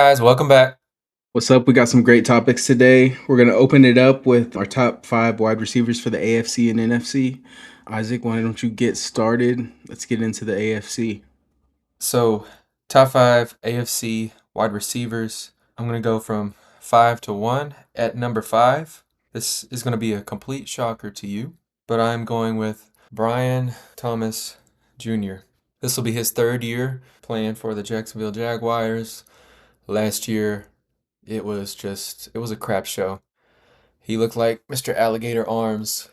Guys, welcome back. What's up? We got some great topics today. We're going to open it up with our top five wide receivers for the AFC and NFC. Isaac, why don't you get started? Let's get into the AFC. So, top five AFC wide receivers. I'm going to go from 5 to 1. At number 5, this is going to be a complete shocker to you, but I'm going with Brian Thomas Jr. This will be his third year playing for the Jacksonville Jaguars. Last year, it was a crap show. He looked like Mr. Alligator Arms,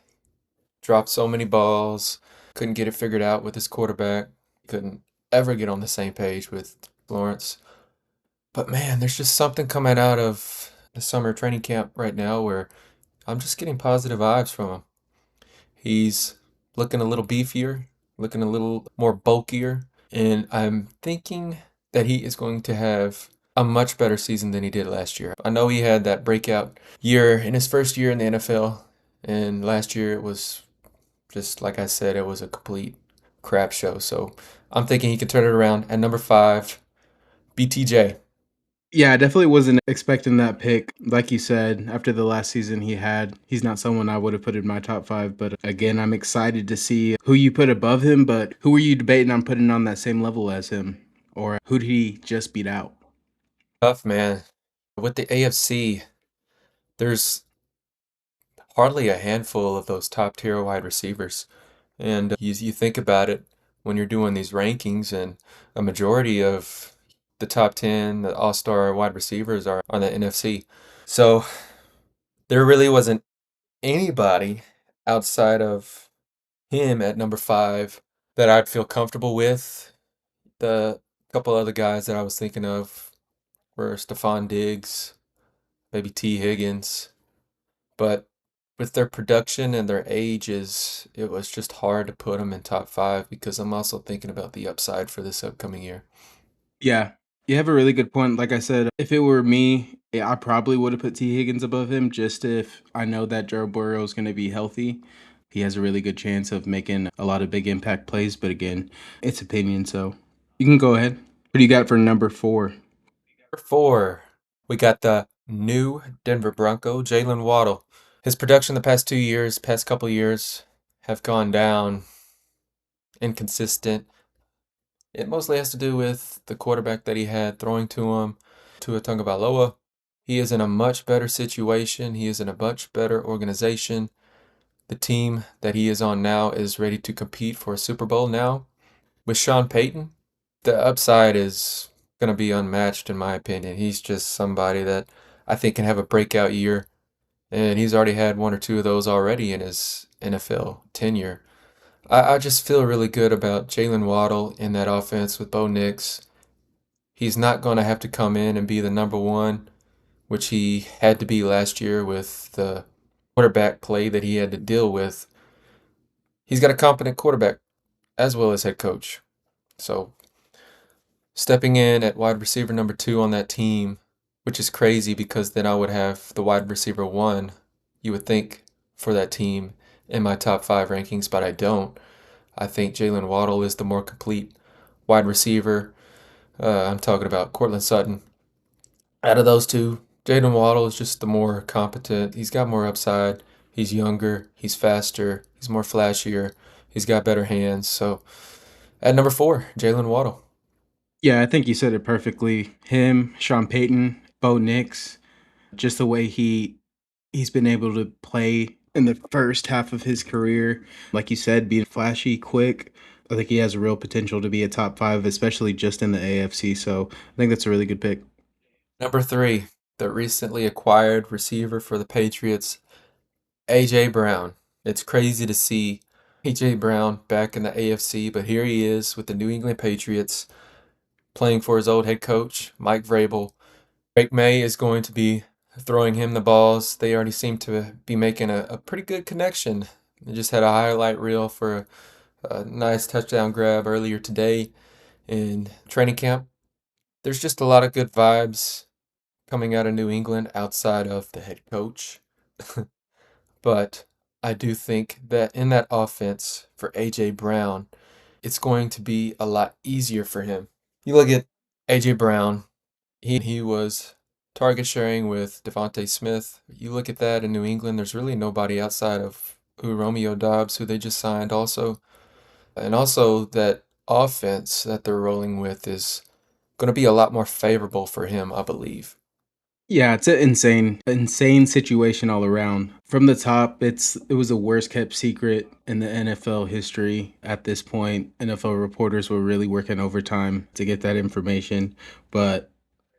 dropped so many balls, couldn't get it figured out with his quarterback, couldn't ever get on the same page with Lawrence. But man, there's just something coming out of the summer training camp right now where I'm just getting positive vibes from him. He's looking a little beefier, looking a little more bulkier, and I'm thinking that he is going to have a much better season than he did last year. I know he had that breakout year in his first year in the NFL, and last year it was just like I said, it was a complete crap show. So I'm thinking he can turn it around. At number 5, BTJ. Yeah, I definitely wasn't expecting that pick. Like you said, after the last season he had, he's not someone I would have put in my top five. But again, I'm excited to see who you put above him. But who were you debating on putting on that same level as him? Or who did he just beat out? Tough, man. With the AFC, there's hardly a handful of those top tier wide receivers. And you think about it when you're doing these rankings, and a majority of the top 10, the all star wide receivers are on the NFC. So there really wasn't anybody outside of him at number 5 that I'd feel comfortable with. The couple other guys that I was thinking of were Stephon Diggs, maybe T. Higgins, but with their production and their ages, it was just hard to put them in top 5 because I'm also thinking about the upside for this upcoming year. Yeah, you have a really good point. Like I said, if it were me, I probably would have put T. Higgins above him just if I know that Joe Burrow is going to be healthy. He has a really good chance of making a lot of big impact plays. But again, it's opinion. So you can go ahead. What do you got for number four? Number 4, we got the new Denver Bronco, Jalen Waddle. His production the past 2 years, past couple years, have gone down, inconsistent. It mostly has to do with the quarterback that he had throwing to him, Tua Tagovailoa. He is in a much better situation. He is in a much better organization. The team that he is on now is ready to compete for a Super Bowl now. With Sean Payton, the upside is going to be unmatched, in my opinion. He's just somebody that I think can have a breakout year, and he's already had one or two of those already in his NFL tenure. I just feel really good about Jalen Waddle in that offense with Bo Nix. He's not going to have to come in and be the number one, which he had to be last year with the quarterback play that he had to deal with. He's got a competent quarterback as well as head coach. So stepping in at wide receiver number 2 on that team, which is crazy because then I would have the wide receiver 1, you would think, for that team in my top 5 rankings, but I don't. I think Jalen Waddle is the more complete wide receiver. I'm talking about Cortland Sutton. Out of those two, Jalen Waddle is just the more competent. He's got more upside. He's younger. He's faster. He's more flashier. He's got better hands. So at number 4, Jalen Waddle. Yeah, I think you said it perfectly. Him, Sean Payton, Bo Nix, just the way he's been able to play in the first half of his career. Like you said, being flashy, quick. I think he has real potential to be a top five, especially just in the AFC. So I think that's a really good pick. Number 3, the recently acquired receiver for the Patriots, A.J. Brown. It's crazy to see A.J. Brown back in the AFC, but here he is with the New England Patriots playing for his old head coach, Mike Vrabel. Drake May is going to be throwing him the balls. They already seem to be making a pretty good connection. They just had a highlight reel for a nice touchdown grab earlier today in training camp. There's just a lot of good vibes coming out of New England outside of the head coach. But I do think that in that offense for A.J. Brown, it's going to be a lot easier for him. You look at A.J. Brown, He was target sharing with Devontae Smith. You look at that in New England, there's really nobody outside of Romeo Dobbs, who they just signed also. And also that offense that they're rolling with is going to be a lot more favorable for him, I believe. Yeah, it's an insane situation all around. From the top, it was the worst kept secret in the NFL history at this point. NFL reporters were really working overtime to get that information, but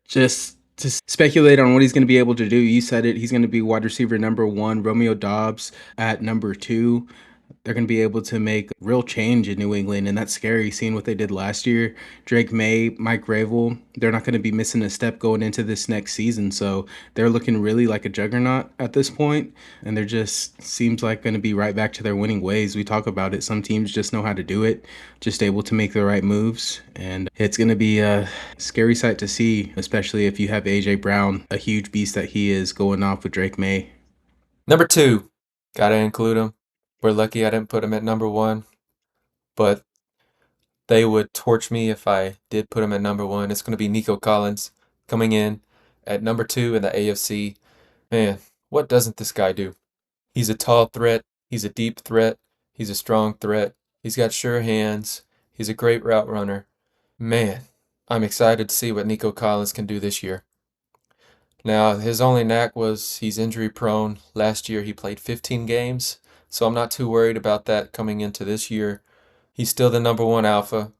just to speculate on what he's going to be able to do, you said it. He's going to be wide receiver number one, Romeo Dobbs at number two. They're going to be able to make real change in New England, and that's scary seeing what they did last year. Drake May, Mike Gravel, they're not going to be missing a step going into this next season, so they're looking really like a juggernaut at this point, and they're just seems like going to be right back to their winning ways. We talk about it. Some teams just know how to do it, just able to make the right moves, and it's going to be a scary sight to see, especially if you have AJ Brown, a huge beast that he is, going off with Drake May. Number two, got to include him. We're lucky I didn't put him at number one, but they would torch me if I did put him at number one. It's going to be Nico Collins coming in at number two in the AFC. Man, what doesn't this guy do? He's a tall threat. He's a deep threat. He's a strong threat. He's got sure hands. He's a great route runner. Man, I'm excited to see what Nico Collins can do this year. Now, his only knack was he's injury prone. Last year he played 15 games, so I'm not too worried about that coming into this year. He's still the number one alpha.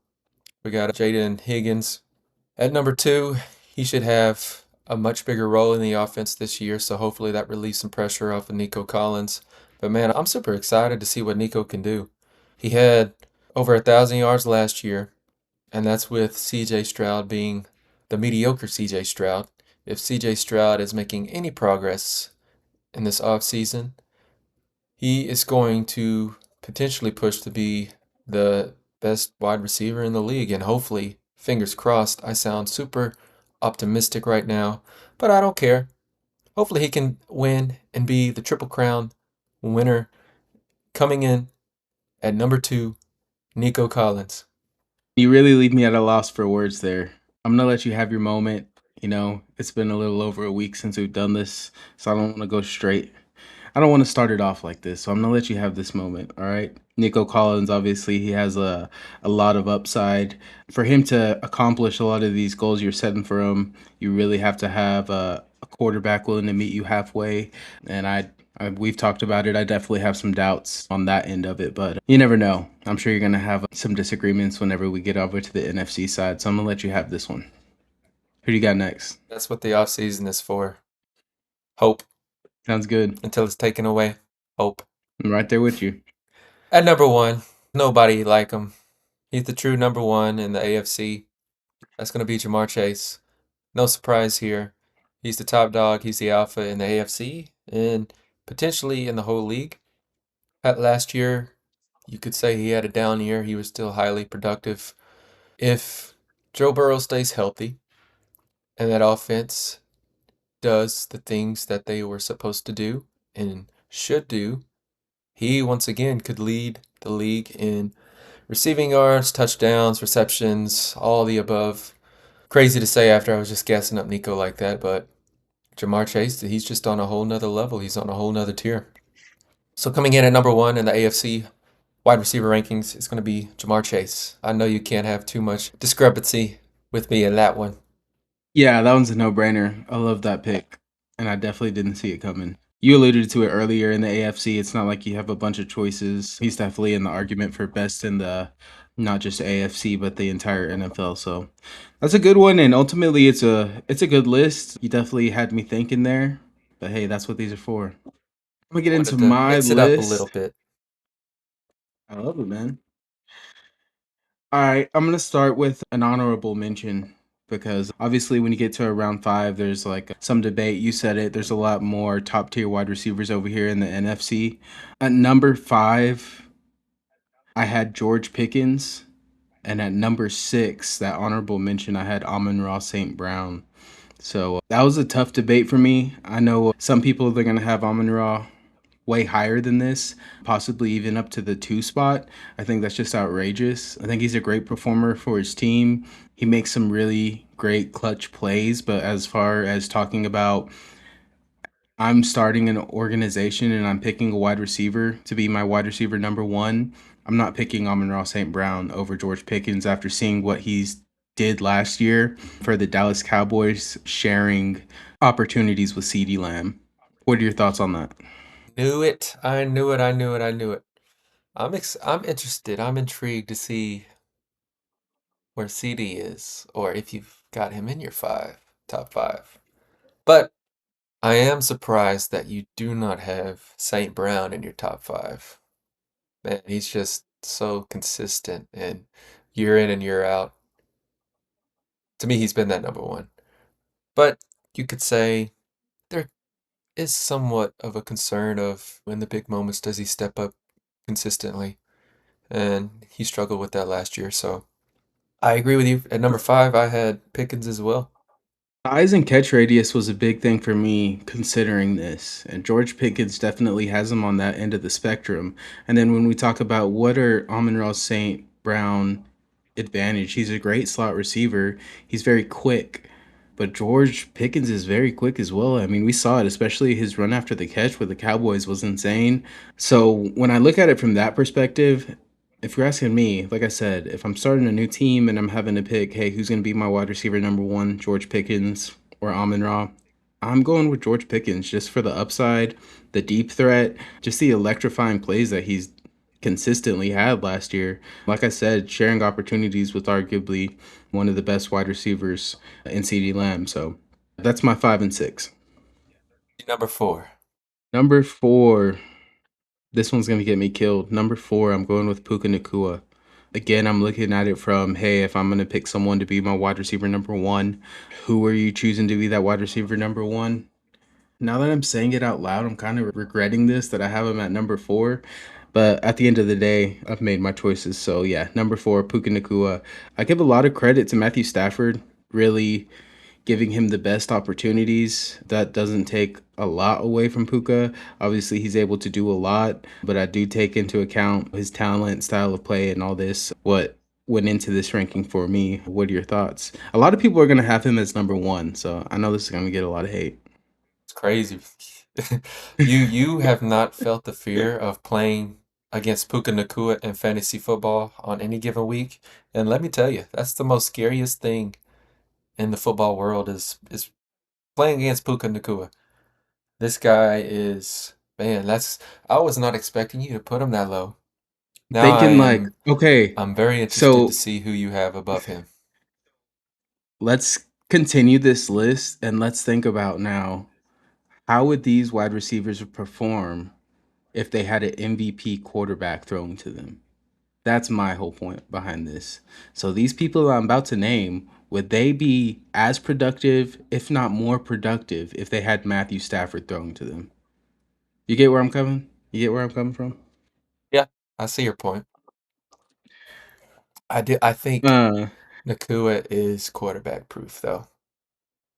We got Jaden Higgins. At number two, he should have a much bigger role in the offense this year, so hopefully that relieves some pressure off of Nico Collins. But man, I'm super excited to see what Nico can do. He had over 1,000 yards last year, and that's with CJ Stroud being the mediocre CJ Stroud. If CJ Stroud is making any progress in this offseason, he is going to potentially push to be the best wide receiver in the league. And hopefully, fingers crossed, I sound super optimistic right now, but I don't care. Hopefully, he can win and be the Triple Crown winner coming in at number two, Nico Collins. You really leave me at a loss for words there. I'm gonna let you have your moment. You know, it's been a little over a week since we've done this, so I don't want to go straight. I don't want to start it off like this, so I'm gonna let you have this moment. All right, Nico Collins. Obviously, he has a lot of upside. For him to accomplish a lot of these goals you're setting for him, you really have to have a quarterback willing to meet you halfway. And we've talked about it. I definitely have some doubts on that end of it, but you never know. I'm sure you're gonna have some disagreements whenever we get over to the NFC side. So I'm gonna let you have this one. Who do you got next? That's what the offseason is for. Hope Sounds good. until it's taken away. Hope. I'm right there with you. At number one, nobody like him. He's the true number one in the AFC. That's going to be Jamar Chase. No surprise here. He's the top dog. He's the alpha in the AFC and potentially in the whole league. Last year, you could say he had a down year. He was still highly productive. If Joe Burrow stays healthy and that offense does the things that they were supposed to do and should do, he once again could lead the league in receiving yards, touchdowns, receptions, all the above. Crazy to say after I was just gassing up Nico like that, but Jamar Chase, he's just on a whole nother level. He's on a whole nother tier. So coming in at number one in the AFC wide receiver rankings is going to be Jamar Chase. I know you can't have too much discrepancy with me in that one. Yeah, that one's a no-brainer. I love that pick, and I definitely didn't see it coming. You alluded to it earlier in the AFC. It's not like you have a bunch of choices. He's definitely in the argument for best in the not just AFC but the entire NFL. So that's a good one, and ultimately it's a good list. You definitely had me thinking there, but hey, that's what these are for. I'm gonna get into Wanted to my mix it up a little list. bit. I love it, man. All right, I'm gonna start with an honorable mention because obviously when you get to around five, there's like some debate. You said it. There's a lot more top tier wide receivers over here in the NFC. At number five, I had George Pickens, and at number six, that honorable mention, I had Amon-Ra St. Brown. So that was a tough debate for me. I know some people they're gonna have Amon-Ra way higher than this, possibly even up to the two spot. I think that's just outrageous. I think he's a great performer for his team. He makes some really great clutch plays, but as far as talking about I'm starting an organization and I'm picking a wide receiver to be my wide receiver number one, I'm not picking Amon-Ra St. Brown over George Pickens after seeing what he's did last year for the Dallas Cowboys, sharing opportunities with CeeDee Lamb. What are your thoughts on that? Knew it. I knew it. I knew it. I knew it. I'm interested. I'm intrigued to see where CD is, or if you've got him in your top five. But I am surprised that you do not have St. Brown in your top five. Man, he's just so consistent and year in and year out. To me, he's been that number one. But you could say there is somewhat of a concern of in the big moments, does he step up consistently? And he struggled with that last year. So I agree with you. At number five, I had Pickens as well. Size and catch radius was a big thing for me considering this, and George Pickens definitely has him on that end of the spectrum. And then when we talk about what are Amon-Ra St. Brown advantage, he's a great slot receiver. He's very quick, but George Pickens is very quick as well. I mean, we saw it, especially his run after the catch with the Cowboys was insane. So when I look at it from that perspective, if you're asking me, like I said, if I'm starting a new team and I'm having to pick, hey, who's going to be my wide receiver number one, George Pickens or Amon Ra, I'm going with George Pickens just for the upside, the deep threat, just the electrifying plays that he's consistently had last year. Like I said, sharing opportunities with arguably one of the best wide receivers in CeeDee Lamb. So that's my 5 and 6. Number four. Number 4, this one's gonna get me killed. Number 4, I'm going with Puka Nakua. Again, I'm looking at it from, hey, if I'm gonna pick someone to be my wide receiver number one, who are you choosing to be that wide receiver number one? Now that I'm saying it out loud, I'm kind of regretting this that I have him at number 4. But at the end of the day, I've made my choices. So yeah, number 4, Puka Nakua. I give a lot of credit to Matthew Stafford, really giving him the best opportunities. That doesn't take a lot away from Puka. Obviously, he's able to do a lot, but I do take into account his talent, style of play, and all this. What went into this ranking for me? What are your thoughts? A lot of people are going to have him as number one, so I know this is going to get a lot of hate. It's crazy. You have not felt the fear of playing against Puka Nakua in fantasy football on any given week. And let me tell you, that's the most scariest thing in the football world is playing against Puka Nakua. This guy is, man, that's I was not expecting you to put him that low. Now Thinking like, okay, I'm very interested to so see who you have above him. let's continue this list and let's think about now how would these wide receivers perform if they had an MVP quarterback throwing to them? That's my whole point behind this. So these people I'm about to name, would they be as productive, if not more productive, if they had Matthew Stafford throwing to them? You get where I'm coming? You get where I'm coming from? Yeah, I see your point. I think Uh, Nakua is quarterback proof though.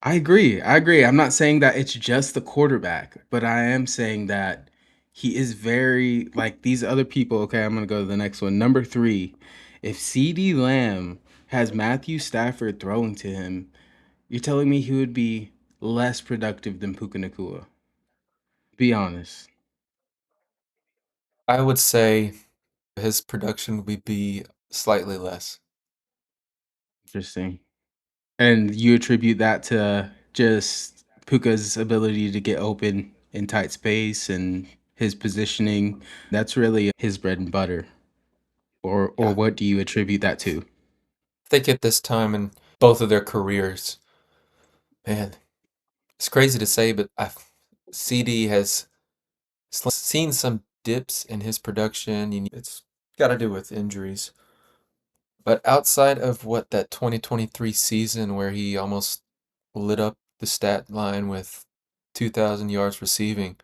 I agree. I agree. I'm not saying that it's just the quarterback, but I am saying that he is very like these other people. Okay, I'm gonna go to the next one. Number 3. If CD Lamb has Matthew Stafford throwing to him, you're telling me he would be less productive than Puka Nakua? Be honest. I would say his production would be slightly less. Interesting. And you attribute that to just Puka's ability to get open in tight space and his positioning. That's really his bread and butter. Or Yeah. what do you attribute that to? I think at this time in both of their careers, man, it's crazy to say, but CD has seen some dips in his production. It's got to do with injuries. But outside of what that 2023 season where he almost lit up the stat line with 2,000 yards receiving,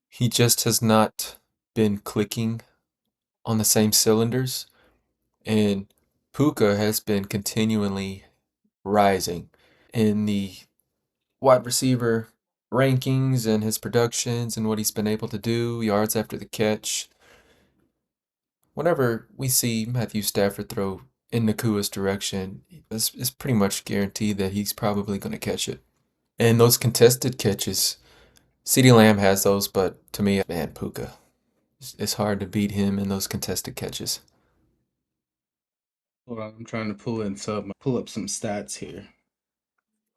he just has not been clicking on the same cylinders. And Puka has been continually rising in the wide receiver rankings and his productions and what he's been able to do, yards after the catch. Whenever we see Matthew Stafford throw in Nakua's direction, it's pretty much guaranteed that he's probably going to catch it. And those contested catches, CeeDee Lamb has those, but to me, man, Puka, it's hard to beat him in those contested catches. Hold on, I'm trying to pull up some stats here.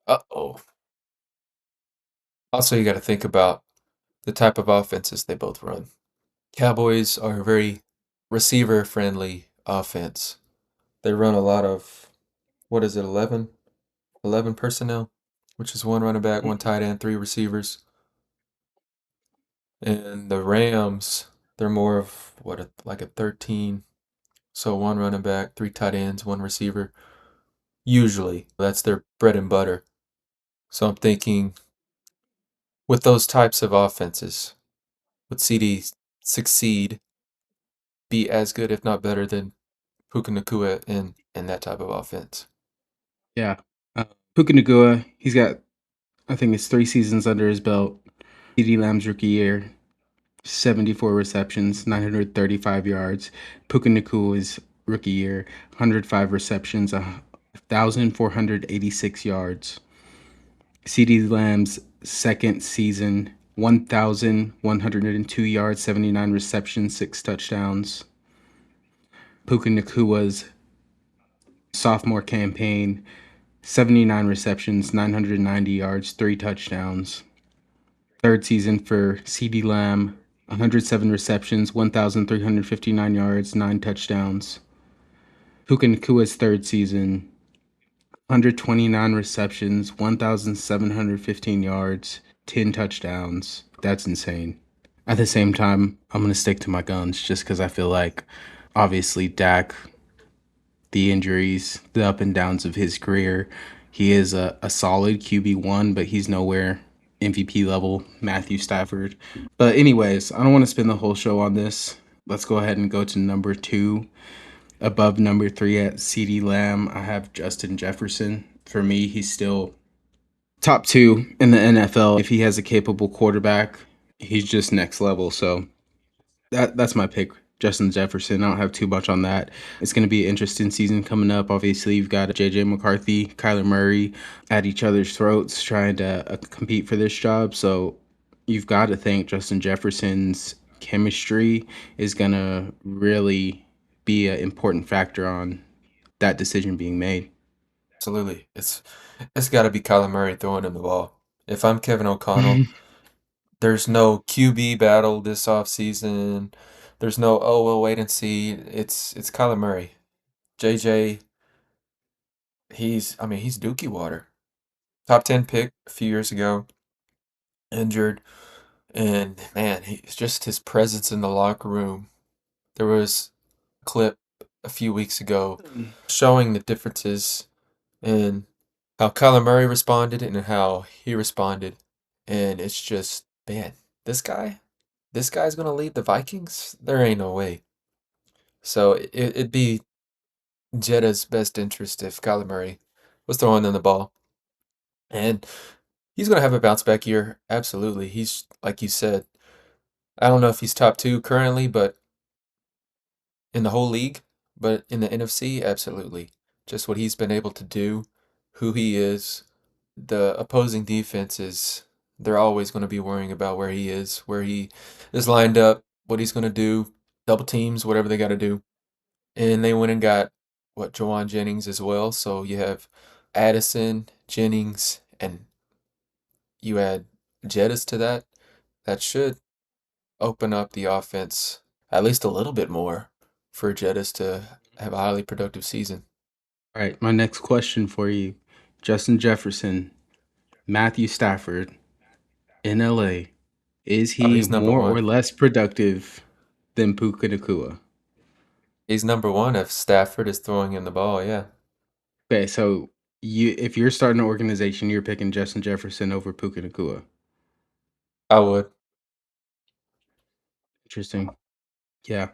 Uh-oh. Also, you got to think about the type of offenses they both run. Cowboys are a very receiver-friendly offense. They run a lot of, what is it, 11? 11 personnel, which is one running back, one tight end, three receivers. And the Rams, they're more of like a 13. So one running back, three tight ends, one receiver. Usually, that's their bread and butter. So I'm thinking with those types of offenses, would CD succeed, be as good, if not better, than Puka Nakua in that type of offense? Yeah. Puka Nacua, he's got, I think it's 3 seasons under his belt. CeeDee Lamb's rookie year, 74 receptions, 935 yards. Puka Nacua's rookie year, 105 receptions, 1,486 yards. CeeDee Lamb's second season, 1,102 yards, 79 receptions, 6 touchdowns. Puka Nacua's sophomore campaign, 79 receptions, 990 yards, 3 touchdowns. Third season for CeeDee Lamb, 107 receptions, 1,359 yards, 9 touchdowns. Puka Nacua's third season, 129 receptions, 1,715 yards, 10 touchdowns. That's insane. At the same time, I'm going to stick to my guns just because I feel like, obviously, Dak, the injuries, the up and downs of his career, he is a solid QB1, but he's nowhere MVP level Matthew Stafford. But, anyways, I don't want to spend the whole show on this. Let's go ahead and go to number 2. Above number 3 at CeeDee Lamb, I have Justin Jefferson. For me, he's still top 2 in the NFL. If he has a capable quarterback, he's just next level. So that's my pick, Justin Jefferson. I don't have too much on that. It's going to be an interesting season coming up. Obviously, you've got JJ McCarthy, Kyler Murray at each other's throats trying to compete for this job. So you've got to think Justin Jefferson's chemistry is going to really be an important factor on that decision being made. Absolutely. It's got to be Kyler Murray throwing him the ball. If I'm Kevin O'Connell, there's no QB battle this offseason. There's no, oh, we'll wait and see. It's Kyler Murray. JJ, he's Dookie Water. Top 10 pick a few years ago, injured. And man, he's just his presence in the locker room. There was a clip a few weeks ago showing the differences in how Kyler Murray responded and how he responded. And it's just, man, this guy, this guy's gonna lead the Vikings? There ain't no way. So it'd be Jetta's best interest if Kyler Murray was throwing them the ball. And he's gonna have a bounce back year. Absolutely. He's like you said, I don't know if he's top 2 currently, but in the whole league, but in the NFC, absolutely. Just what he's been able to do, who he is, the opposing defenses, they're always going to be worrying about where he is lined up, what he's going to do, double teams, whatever they got to do. And they went and got, Jawan Jennings as well. So you have Addison, Jennings, and you add Jettis to that. That should open up the offense at least a little bit more for Jettis to have a highly productive season. All right, my next question for you, Justin Jefferson, Matthew Stafford in LA. Is Oh, he he's number more or one. less productive than Puka Nacua? He's number one if Stafford is throwing him the ball, yeah. Okay, so if you're starting an organization, you're picking Justin Jefferson over Puka Nacua. I would. Interesting. Yeah.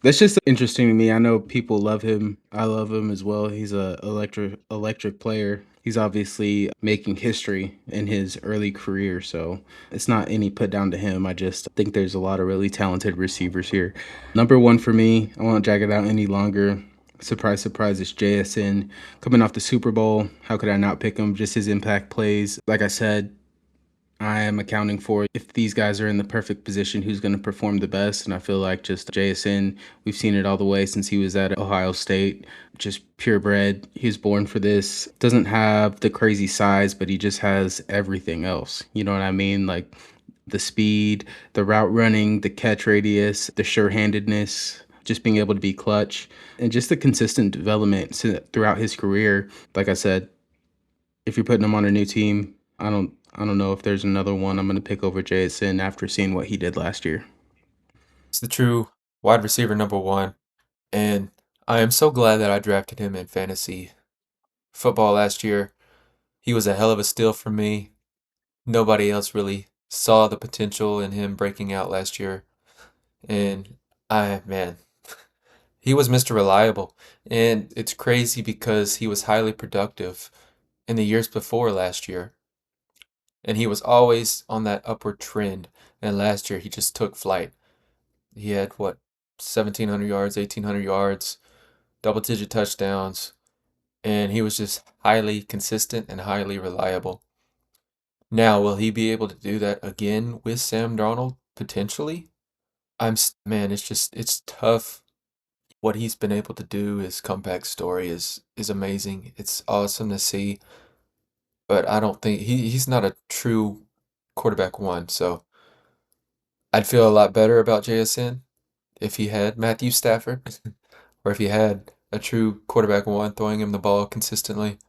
That's just interesting to me. I know people love him. I love him as well. He's a electric player. He's obviously making history in his early career, so it's not any put down to him. I just think there's a lot of really talented receivers here. Number 1 for me, I won't drag it out any longer. Surprise, surprise, it's JSN coming off the Super Bowl. How could I not pick him? Just his impact plays. Like I said, I am accounting for if these guys are in the perfect position, who's going to perform the best. And I feel like just JSN, we've seen it all the way since he was at Ohio State. Just purebred. He was born for this. Doesn't have the crazy size, but he just has everything else. You know what I mean? Like the speed, the route running, the catch radius, the sure-handedness, just being able to be clutch, and just the consistent development throughout his career. Like I said, if you're putting him on a new team, I don't know if there's another one I'm going to pick over JSN after seeing what he did last year. He's the true wide receiver number one, and I am so glad that I drafted him in fantasy football last year. He was a hell of a steal for me. Nobody else really saw the potential in him breaking out last year. And man, he was Mr. Reliable. And it's crazy because he was highly productive in the years before last year. And he was always on that upward trend. And last year he just took flight. He had what, 1,700 yards, 1,800 yards, double digit touchdowns. And he was just highly consistent and highly reliable. Now, will he be able to do that again with Sam Darnold? Potentially. Man, it's tough. What he's been able to do, his comeback story is amazing. It's awesome to see, but I don't think he's not a true quarterback one. So I'd feel a lot better about JSN if he had Matthew Stafford or if he had a true quarterback one throwing him the ball consistently.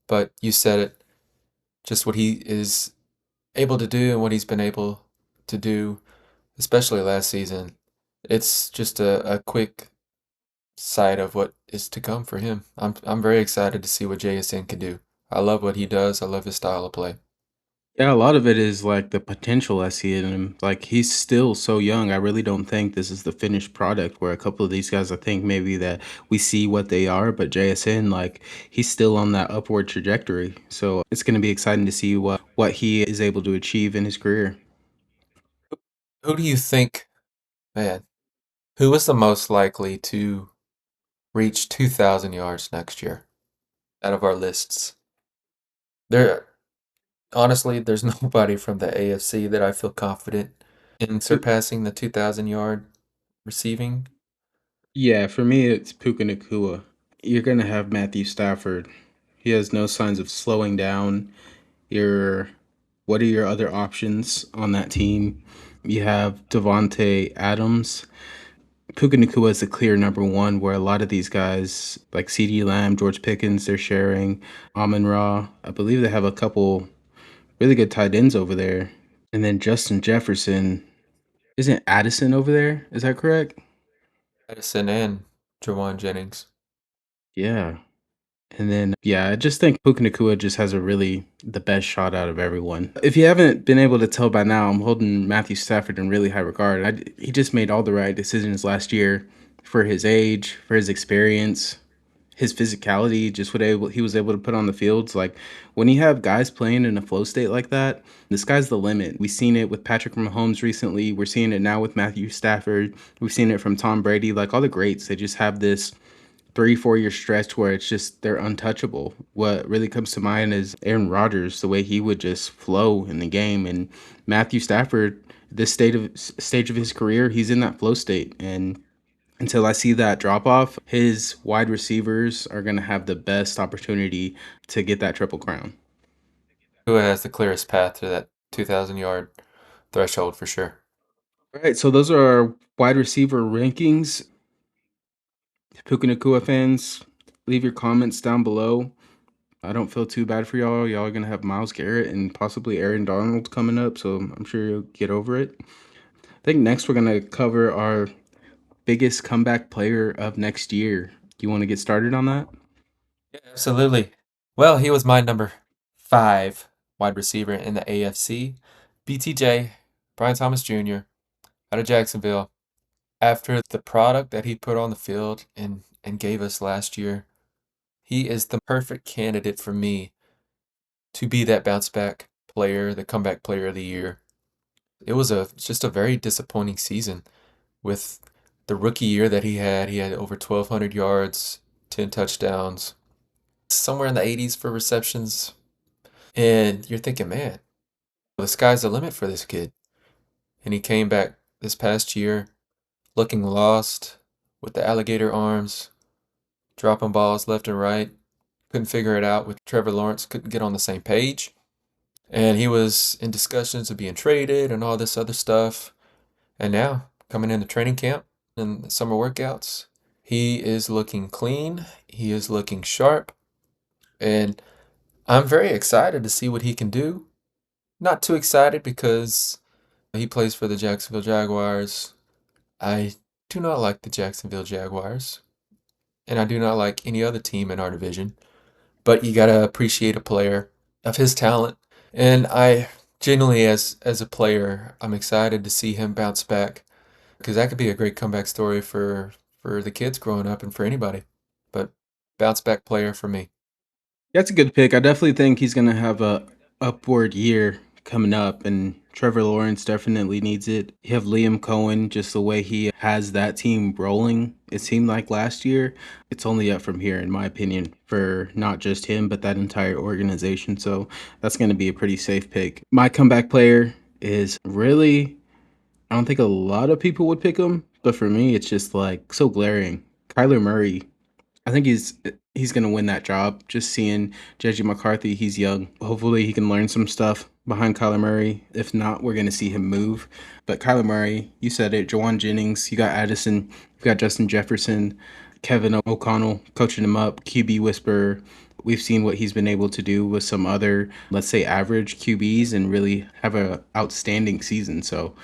But you said it, just what he is able to do and what he's been able to do, especially last season. It's just a quick side of what is to come for him. I'm very excited to see what JSN can do. I love what he does. I love his style of play. Yeah, a lot of it is like the potential I see in him. Like he's still so young. I really don't think this is the finished product. Where a couple of these guys, I think maybe that we see what they are, but JSN, like he's still on that upward trajectory. So it's going to be exciting to see what he is able to achieve in his career. Who do you think, man, who is the most likely to reach 2,000 yards next year out of our lists? There, honestly, there's nobody from the AFC that I feel confident in surpassing the 2,000-yard receiving. Yeah, for me, it's Puka Nakua. You're gonna have Matthew Stafford. He has no signs of slowing down. Your What are your other options on that team? You have Devonte Adams. Puka Nakua is the clear number one, where a lot of these guys, like CeeDee Lamb, George Pickens, they're sharing. Amon Ra. I believe they have a couple really good tight ends over there. And then Justin Jefferson. Isn't Addison over there? Is that correct? Edison and Jawan Jennings. Yeah. And then, yeah, I just think Puka Nakua just has a really the best shot out of everyone. If you haven't been able to tell by now, I'm holding Matthew Stafford in really high regard. He just made all the right decisions last year for his age, for his experience, his physicality, just he was able to put on the fields. Like when you have guys playing in a flow state like that, the sky's the limit. We've seen it with Patrick Mahomes recently. We're seeing it now with Matthew Stafford. We've seen it from Tom Brady. Like all the greats, they just have this 3 4 year stretch where it's just they're untouchable. What really comes to mind is Aaron Rodgers, the way he would just flow in the game, and Matthew Stafford. This stage of his career, he's in that flow state, and until I see that drop off, his wide receivers are going to have the best opportunity to get that triple crown. Who has the clearest path to that 2,000-yard threshold for sure? All right, so those are our wide receiver rankings. Puka Nakua fans, leave your comments down below. I don't feel too bad for y'all. Y'all are gonna have Miles Garrett and possibly Aaron Donald coming up, so I'm sure you'll get over it. I think next we're gonna cover our biggest comeback player of next year. Do you want to get started on that? Yeah, absolutely. Well, he was my number 5 wide receiver in the AFC. BTJ, Brian Thomas Jr., out of Jacksonville. After the product that he put on the field and gave us last year, he is the perfect candidate for me to be that bounce back player, the comeback player of the year. It was just a very disappointing season with the rookie year that he had. He had over 1,200 yards 10 touchdowns, somewhere in the 80s for receptions. And you're thinking, man, the sky's the limit for this kid. And he came back this past year looking lost with the alligator arms, dropping balls left and right. Couldn't figure it out with Trevor Lawrence, couldn't get on the same page. And he was in discussions of being traded and all this other stuff. And now, coming into training camp and the summer workouts, he is looking clean. He is looking sharp. And I'm very excited to see what he can do. Not too excited because he plays for the Jacksonville Jaguars. I do not like the Jacksonville Jaguars, and I do not like any other team in our division. But you gotta appreciate a player of his talent. And I genuinely, as a player, I'm excited to see him bounce back because that could be a great comeback story for the kids growing up and for anybody. But bounce back player for me. That's a good pick. I definitely think he's gonna have a upward year coming up, and Trevor Lawrence definitely needs it. You have Liam Cohen, just the way he has that team rolling. It seemed like last year. It's only up from here, in my opinion, for not just him but that entire organization. So that's gonna be a pretty safe pick. My comeback player is really. I don't think a lot of people would pick him, but for me, it's just like so glaring. Kyler Murray, I think he's gonna win that job. Just seeing JJ McCarthy, he's young. Hopefully, he can learn some stuff behind Kyler Murray. If not, we're gonna see him move. But Kyler Murray, you said it. Jawan Jennings, you got Addison, you got Justin Jefferson, Kevin O'Connell coaching him up. QB whisperer. We've seen what he's been able to do with some other, let's say, average QBs and really have a outstanding season. So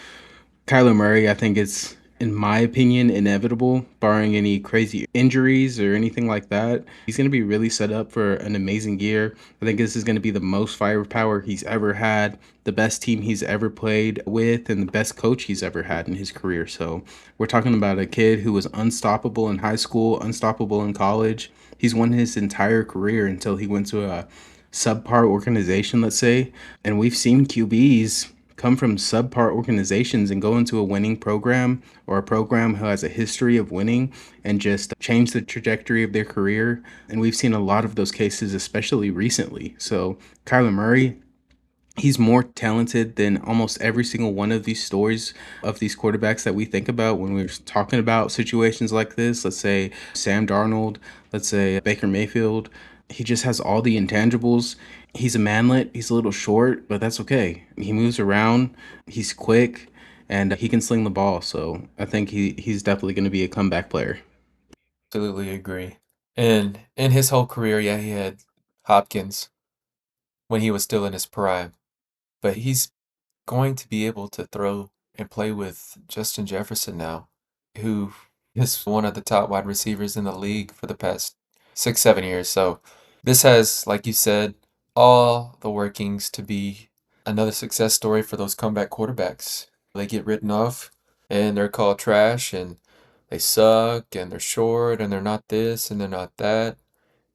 Kyler Murray, I think it's, in my opinion, inevitable, barring any crazy injuries or anything like that. He's going to be really set up for an amazing year. I think this is going to be the most firepower he's ever had, the best team he's ever played with, and the best coach he's ever had in his career. So we're talking about a kid who was unstoppable in high school, unstoppable in college. He's won his entire career until he went to a subpar organization, let's say. And we've seen QBs come from subpar organizations and go into a winning program or a program who has a history of winning and just change the trajectory of their career. And we've seen a lot of those cases, especially recently. So Kyler Murray, he's more talented than almost every single one of these stories of these quarterbacks that we think about when we're talking about situations like this. Let's say Sam Darnold, let's say Baker Mayfield. He just has all the intangibles. He's a manlet. He's a little short, but that's okay. He moves around. He's quick, and he can sling the ball. So I think he's definitely going to be a comeback player. Absolutely agree. And in his whole career, yeah, he had Hopkins when he was still in his prime, but he's going to be able to throw and play with Justin Jefferson now, who is one of the top wide receivers in the league for the past 6, 7 years. So this has, like you said, all the workings to be another success story for those comeback quarterbacks. They get written off and they're called trash and they suck and they're short and they're not this and they're not that.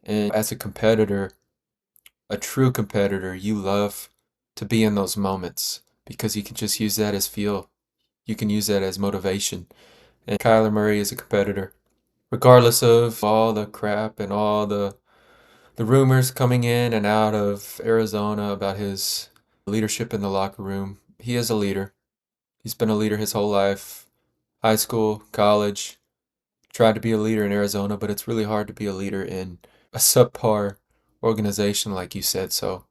And as a competitor, a true competitor, you love to be in those moments because you can just use that as fuel. You can use that as motivation. And Kyler Murray is a competitor. Regardless of all the crap and all the rumors coming in and out of Arizona about his leadership in the locker room, he is a leader. He's been a leader his whole life. High school, college, tried to be a leader in Arizona, but it's really hard to be a leader in a subpar organization, like you said. So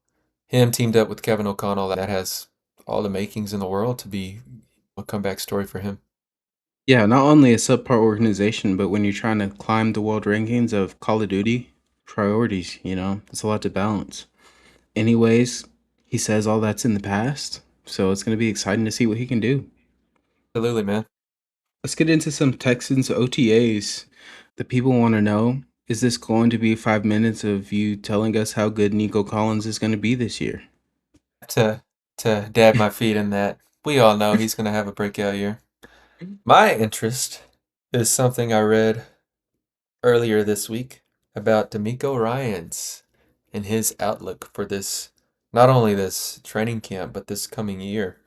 him teamed up with Kevin O'Connell, that has all the makings in the world to be a comeback story for him. Yeah, not only a subpar organization, but when you're trying to climb the world rankings of Call of Duty, priorities, it's a lot to balance. Anyways, he says all that's in the past, so it's going to be exciting to see what he can do. Absolutely, man. Let's get into some Texans OTAs. The people want to know, is this going to be 5 minutes of you telling us how good Nico Collins is going to be this year? To to dab my feet in that, we all know he's going to have a breakout year. My interest is something I read earlier this week about D'Amico Ryans and his outlook for this, not only this training camp, but this coming year.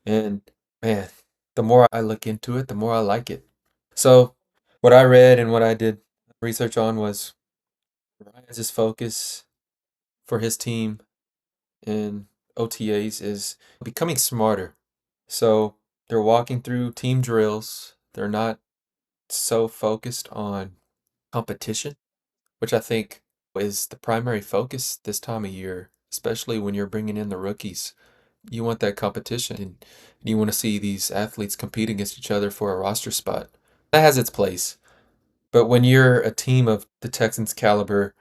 And man, the more I look into it, the more I like it. So, what I read and what I did research on was Ryan's focus for his team in OTAs is becoming smarter. So they're walking through team drills. They're not so focused on competition, which I think is the primary focus this time of year, especially when you're bringing in the rookies. You want that competition and you want to see these athletes compete against each other for a roster spot. That has its place. But when you're a team of the Texans caliber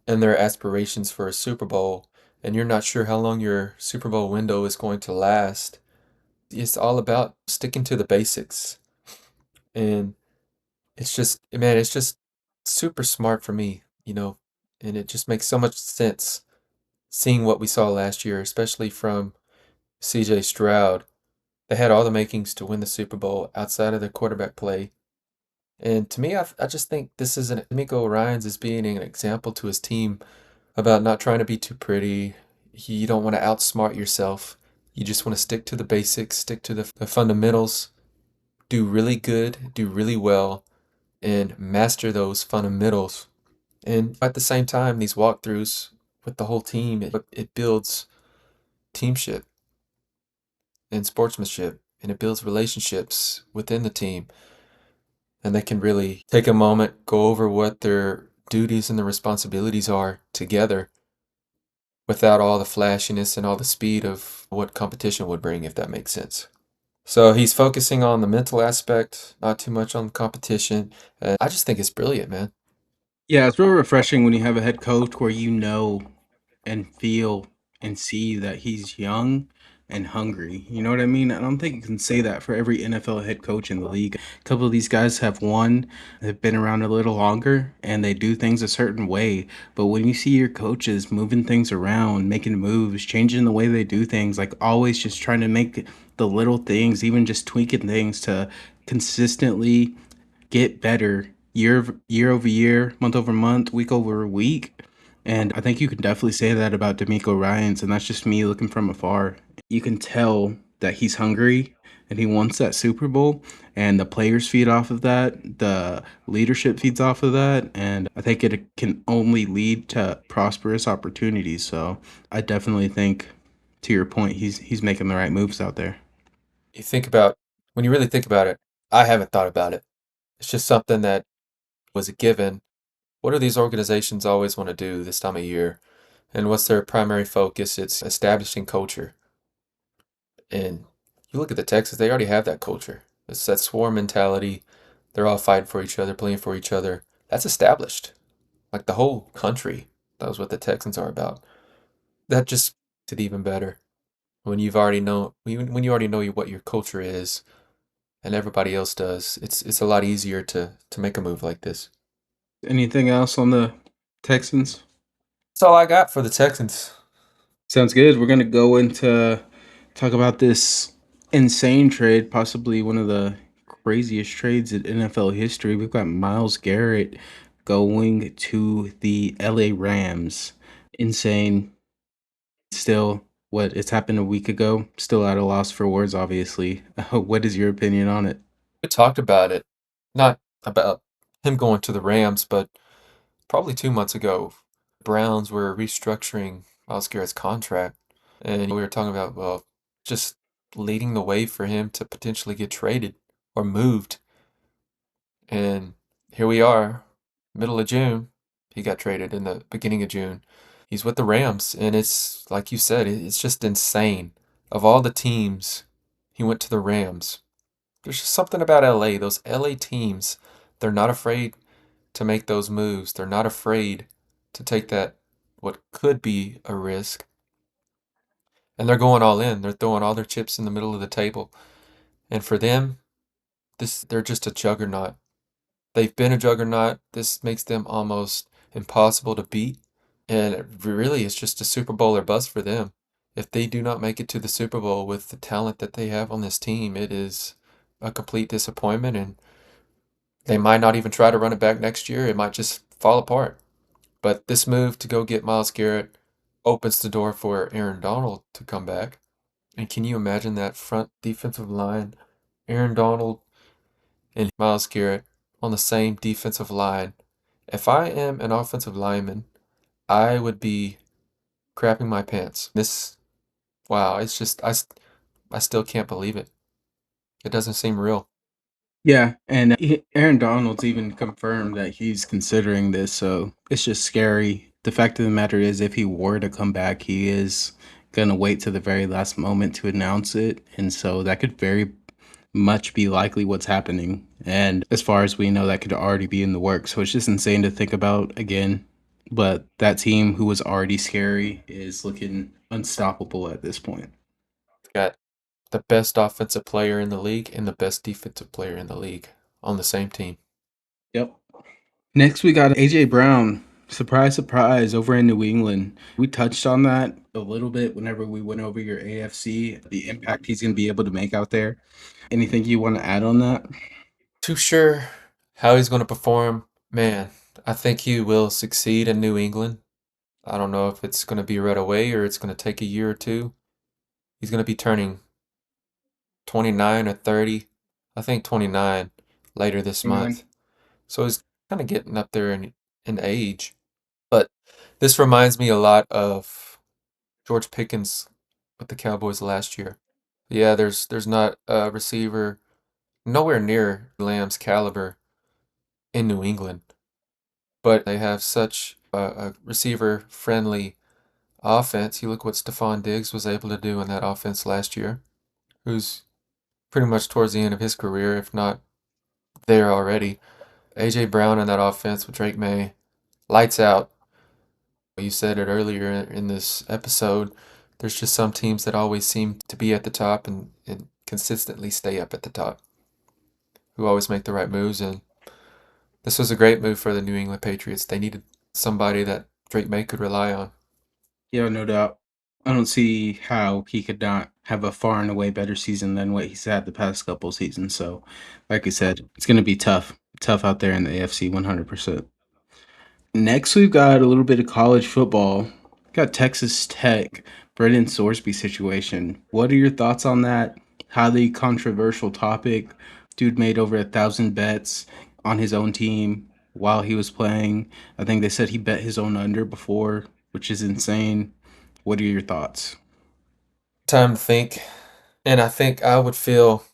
and their aspirations for a Super Bowl, and you're not sure how long your Super Bowl window is going to last, it's all about sticking to the basics. And it's just, man, it's just super smart for me, and it just makes so much sense seeing what we saw last year, especially from CJ Stroud. They had all the makings to win the Super Bowl outside of the quarterback play. And to me, I just think this is D'Amico Ryans is being an example to his team about not trying to be too pretty. You don't want to outsmart yourself. You just want to stick to the basics, stick to the fundamentals, do really good, do really well, and master those fundamentals. And at the same time, these walkthroughs with the whole team, it builds teamship and sportsmanship, and it builds relationships within the team. And they can really take a moment, go over what their duties and the responsibilities are together without all the flashiness and all the speed of what competition would bring, if that makes sense. So he's focusing on the mental aspect, not too much on competition. And I just think it's brilliant, man. Yeah, it's real refreshing when you have a head coach where you know and feel and see that he's young and hungry. You know what I mean? I don't think you can say that for every NFL head coach in the league. A couple of these guys have won, they've been around a little longer, and they do things a certain way. But when you see your coaches moving things around, making moves, changing the way they do things, like always just trying to make the little things, even just tweaking things to consistently get better year over year, month over month, week over week. And I think you can definitely say that about D'Amico Ryans, and that's just me looking from afar. You can tell that he's hungry and he wants that Super Bowl, and the players feed off of that, the leadership feeds off of that, and I think it can only lead to prosperous opportunities. So I definitely think, to your point, he's making the right moves out there. You think about, when you really think about it, I haven't thought about it. It's just something that was a given. What do these organizations always want to do this time of year? And what's their primary focus? It's establishing culture. And you look at the Texans, they already have that culture. It's that swarm mentality. They're all fighting for each other, playing for each other. That's established. Like the whole country knows what the Texans are about. That just makes it even better when you already know what your culture is and everybody else does. It's a lot easier to make a move like this. Anything else on the Texans? That's all I got for the Texans. Sounds good. We're gonna go into talk about this insane trade, possibly one of the craziest trades in NFL history. We've got Miles Garrett going to the LA Rams. Insane. Still, what it's happened a week ago. Still at a loss for words, obviously. What is your opinion on it? We talked about it, not about him going to the Rams, but probably 2 months ago. Browns were restructuring Miles Garrett's contract, and we were talking about, well, just leading the way for him to potentially get traded or moved. And here we are, middle of June. He got traded in the beginning of June. He's with the Rams, and it's like you said, it's just insane. Of all the teams, he went to the Rams. There's just something about LA, those LA teams, they're not afraid to make those moves. They're not afraid to take that, what could be a risk. And they're going all in. They're throwing all their chips in the middle of the table. And for them, they're just a juggernaut. They've been a juggernaut. This makes them almost impossible to beat. And really, it's just a Super Bowl or bust for them. If they do not make it to the Super Bowl with the talent that they have on this team, it is a complete disappointment. And they might not even try to run it back next year. It might just fall apart. But this move to go get Myles Garrett opens the door for Aaron Donald to come back. And can you imagine that front defensive line? Aaron Donald and Myles Garrett on the same defensive line. If I am an offensive lineman, I would be crapping my pants. Wow, it's just, I still can't believe it. It doesn't seem real. Yeah, and Aaron Donald's even confirmed that he's considering this, so it's just scary. The fact of the matter is, if he were to come back, he is gonna wait to the very last moment to announce it, and so that could very much be likely what's happening. And as far as we know, that could already be in the works. So it's just insane to think about again. But that team who was already scary is looking unstoppable at this point. Got the best offensive player in the league and the best defensive player in the league on the same team. Yep. Next, we got AJ Brown. Surprise, surprise, over in New England. We touched on that a little bit whenever we went over your AFC, the impact he's going to be able to make out there. Anything you want to add on that? Too sure how he's going to perform. Man, I think he will succeed in New England. I don't know if it's going to be right away or it's going to take a year or two. He's going to be turning 29 or 30. I think 29 later this month. So he's kind of getting up there in age. But this reminds me a lot of George Pickens with the Cowboys last year. Yeah, there's not a receiver nowhere near Lamb's caliber in New England, but they have such a receiver friendly offense. You look what Stephon Diggs was able to do in that offense last year, who's pretty much towards the end of his career, if not there already. AJ Brown in that offense with Drake May, lights out. You said it earlier in this episode. There's just some teams that always seem to be at the top and consistently stay up at the top, who always make the right moves. And this was a great move for the New England Patriots. They needed somebody that Drake May could rely on. Yeah, no doubt. I don't see how he could not have a far and away better season than what he's had the past couple seasons. So, like I said, it's going to be tough out there in the AFC 100%. Next, we've got a little bit of college football. Got Texas Tech, Brendan Sorsby situation. What are your thoughts on that? Highly controversial topic. Dude made over 1,000 bets on his own team while he was playing. I think they said he bet his own under before, which is insane. What are your thoughts? Time to think. And I think I would feel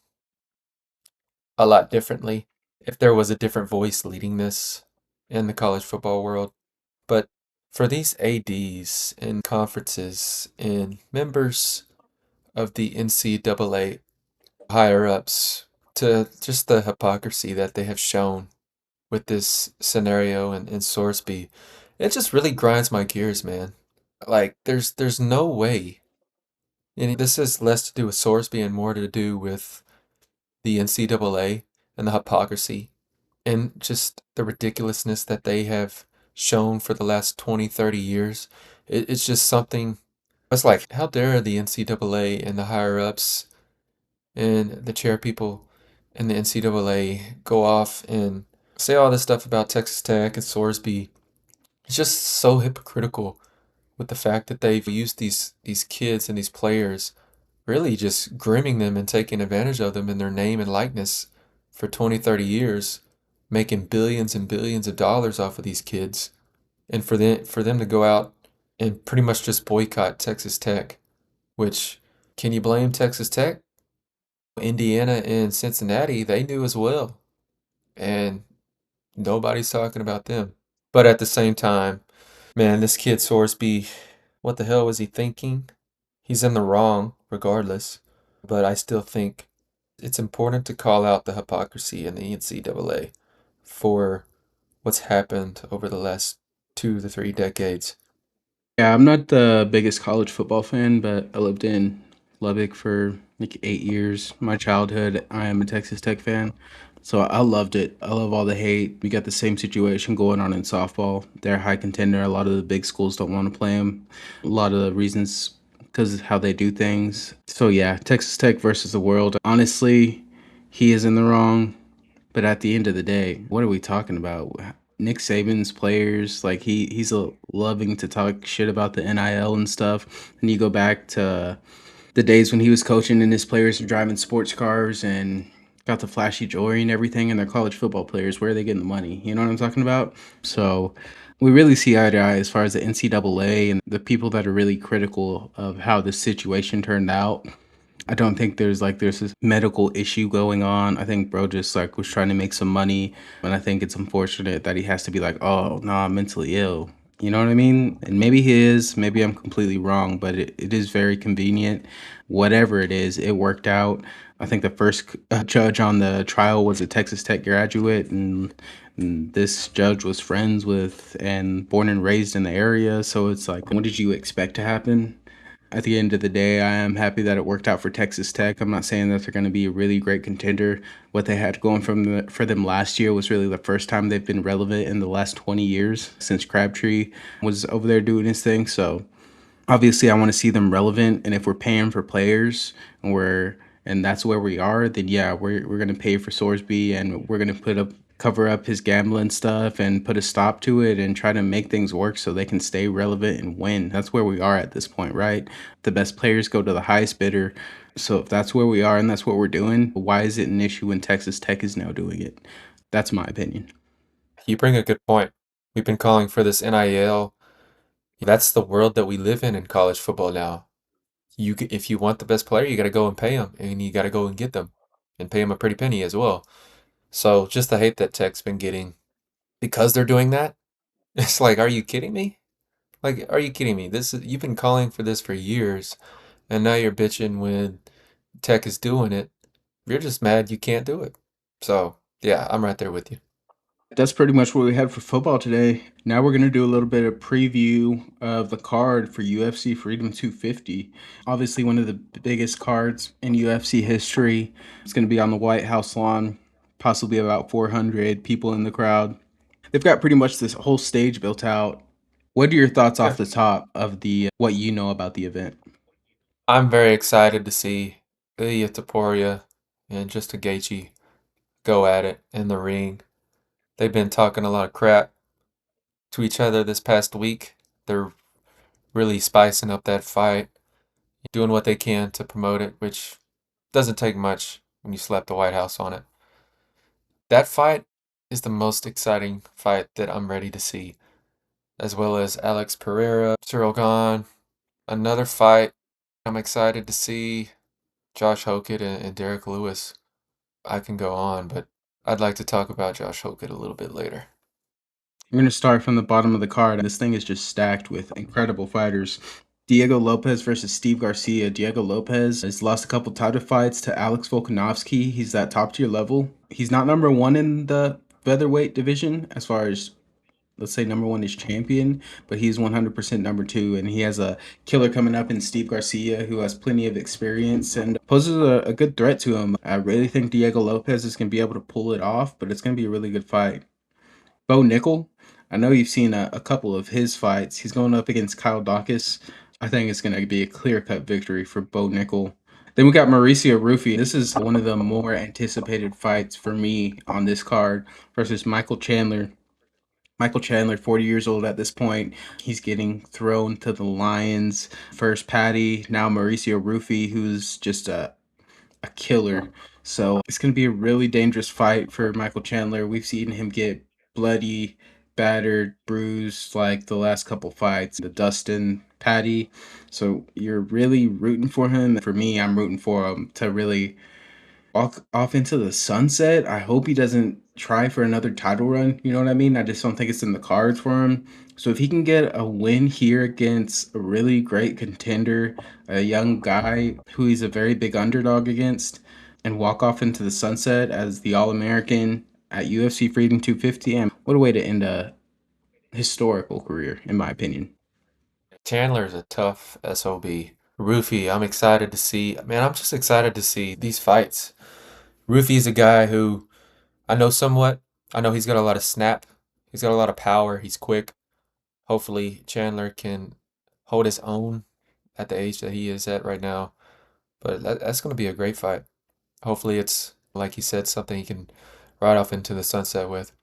a lot differently if there was a different voice leading this in the college football world. But for these ADs and conferences and members of the NCAA higher ups to just the hypocrisy that they have shown with this scenario and Sorsby, it just really grinds my gears, man. Like there's no way. And this has less to do with Sorsby and more to do with the NCAA and the hypocrisy and just the ridiculousness that they have shown for the last 20, 30 years. It's just something. It's like, how dare the NCAA and the higher ups and the chair people in the NCAA go off and say all this stuff about Texas Tech and Sorsby. It's just so hypocritical with the fact that they've used these kids and these players, really just grooming them and taking advantage of them in their name and likeness for 20, 30 years, making billions and billions of dollars off of these kids. And for them to go out and pretty much just boycott Texas Tech, which can you blame Texas Tech? Indiana and Cincinnati, they knew as well. And nobody's talking about them. But at the same time, man, this kid Sorsby, what the hell was he thinking? He's in the wrong regardless. But I still think it's important to call out the hypocrisy in the NCAA for what's happened over the last 2 to 3 decades. Yeah, I'm not the biggest college football fan, but I lived in Lubbock for like 8 years. My childhood, I am a Texas Tech fan. So I loved it. I love all the hate. We got the same situation going on in softball. They're a high contender. A lot of the big schools don't want to play them. A lot of the reasons because of how they do things. So yeah, Texas Tech versus the world. Honestly, he is in the wrong. But at the end of the day, what are we talking about? Nick Saban's players, like he's loving to talk shit about the NIL and stuff. And you go back to the days when he was coaching and his players were driving sports cars and got the flashy jewelry and everything, and they're college football players. Where are they getting the money? You know what I'm talking about? So we really see eye to eye as far as the NCAA and the people that are really critical of how this situation turned out. I don't think there's this medical issue going on. I think bro just like was trying to make some money, and I think it's unfortunate that he has to be like, oh no, I'm mentally ill. You know what I mean? And maybe he is, maybe I'm completely wrong, but it is very convenient. Whatever it is, it worked out. I think the first judge on the trial was a Texas Tech graduate, and this judge was friends with and born and raised in the area. So it's like, what did you expect to happen? At the end of the day, I am happy that it worked out for Texas Tech. I'm not saying that they're going to be a really great contender. What they had going for them last year was really the first time they've been relevant in the last 20 years since Crabtree was over there doing his thing. So obviously I want to see them relevant, and if we're paying for players and that's where we are, then yeah, we're going to pay for Sorsby, and we're going to cover up his gambling stuff and put a stop to it and try to make things work so they can stay relevant and win. That's where we are at this point, right? The best players go to the highest bidder. So if that's where we are and that's what we're doing, why is it an issue when Texas Tech is now doing it? That's my opinion. You bring a good point. We've been calling for this NIL. That's the world that we live in college football now. If you want the best player, you got to go and pay them, and you got to go and get them, and pay them a pretty penny as well. So just the hate that Tech's been getting because they're doing that, it's like, are you kidding me? Like, are you kidding me? You've been calling for this for years, and now you're bitching when Tech is doing it. You're just mad you can't do it. So yeah, I'm right there with you. That's pretty much what we had for football today. Now we're going to do a little bit of preview of the card for UFC Freedom 250. Obviously, one of the biggest cards in UFC history. It's going to be on the White House lawn, possibly about 400 people in the crowd. They've got pretty much this whole stage built out. What are your thoughts off Yeah. the top of the what you know about the event? I'm very excited to see Ilya Taporia and just to Gaethje go at it in the ring. They've been talking a lot of crap to each other this past week. They're really spicing up that fight, doing what they can to promote it, which doesn't take much when you slap the White House on it. That fight is the most exciting fight that I'm ready to see, as well as Alex Pereira, Cyril Gahn. Another fight I'm excited to see, Josh Hokett and Derek Lewis. I can go on, but I'd like to talk about Josh Hokett a little bit later. We're going to start from the bottom of the card. This thing is just stacked with incredible fighters. Diego Lopez versus Steve Garcia. Diego Lopez has lost a couple title fights to Alex Volkanovski. He's that top tier level. He's not number one in the featherweight division as far as, let's say, number one is champion, but he's 100% number two, and he has a killer coming up in Steve Garcia, who has plenty of experience and poses a good threat to him. I really think Diego Lopez is going to be able to pull it off, but it's going to be a really good fight. Bo Nickel, I know you've seen a couple of his fights. He's going up against Kyle Dawkins. I think it's going to be a clear-cut victory for Bo Nickel. Then we got Mauricio Rufy. This is one of the more anticipated fights for me on this card versus Michael Chandler. Michael Chandler, 40 years old at this point. He's getting thrown to the Lions. First Patty, now Mauricio Rufy, who's just a killer. So it's going to be a really dangerous fight for Michael Chandler. We've seen him get bloody, battered, bruised like the last couple fights, the Dustin Patty. So you're really rooting for him. For me, I'm rooting for him to really walk off into the sunset. I hope he doesn't try for another title run. You know what I mean? I just don't think it's in the cards for him. So if he can get a win here against a really great contender, a young guy who he's a very big underdog against, and walk off into the sunset as the All American at UFC Freedom 250, and what a way to end a historical career, in my opinion. Chandler's a tough SOB. Rufy, I'm excited to see. Man, I'm just excited to see these fights. Rufy's a guy who I know somewhat. I know he's got a lot of snap. He's got a lot of power. He's quick. Hopefully, Chandler can hold his own at the age that he is at right now. But that's going to be a great fight. Hopefully, it's, like he said, something he can ride off into the sunset with.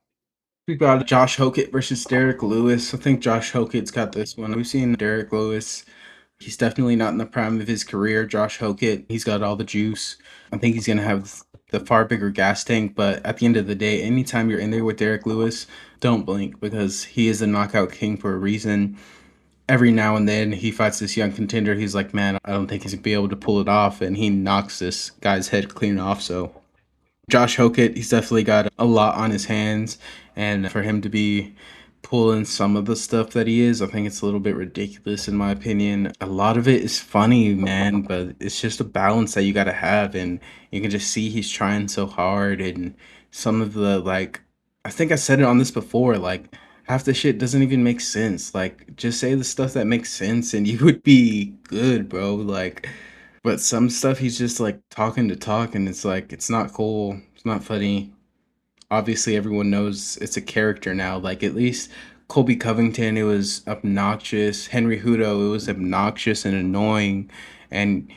We got Josh Hokett versus Derek Lewis. I think Josh Hokett's got this one. We've seen Derek Lewis. He's definitely not in the prime of his career. Josh Hokett, he's got all the juice. I think he's going to have the far bigger gas tank. But at the end of the day, anytime you're in there with Derek Lewis, don't blink because he is a knockout king for a reason. Every now and then he fights this young contender. He's like, man, I don't think he's gonna be able to pull it off, and he knocks this guy's head clean off. So Josh Hokett, he's definitely got a lot on his hands, and for him to be pulling some of the stuff that he is, I think it's a little bit ridiculous in my opinion. A lot of it is funny, man, but it's just a balance that you got to have, and you can just see he's trying so hard, and some of the like, I think I said it on this before, like half the shit doesn't even make sense. Like, just say the stuff that makes sense, and you would be good, bro. Like, but some stuff he's just like talking to talk, and it's like it's not cool, it's not funny. Obviously, everyone knows it's a character now. Like at least Colby Covington, it was obnoxious. Henry Hudo, it was obnoxious and annoying, and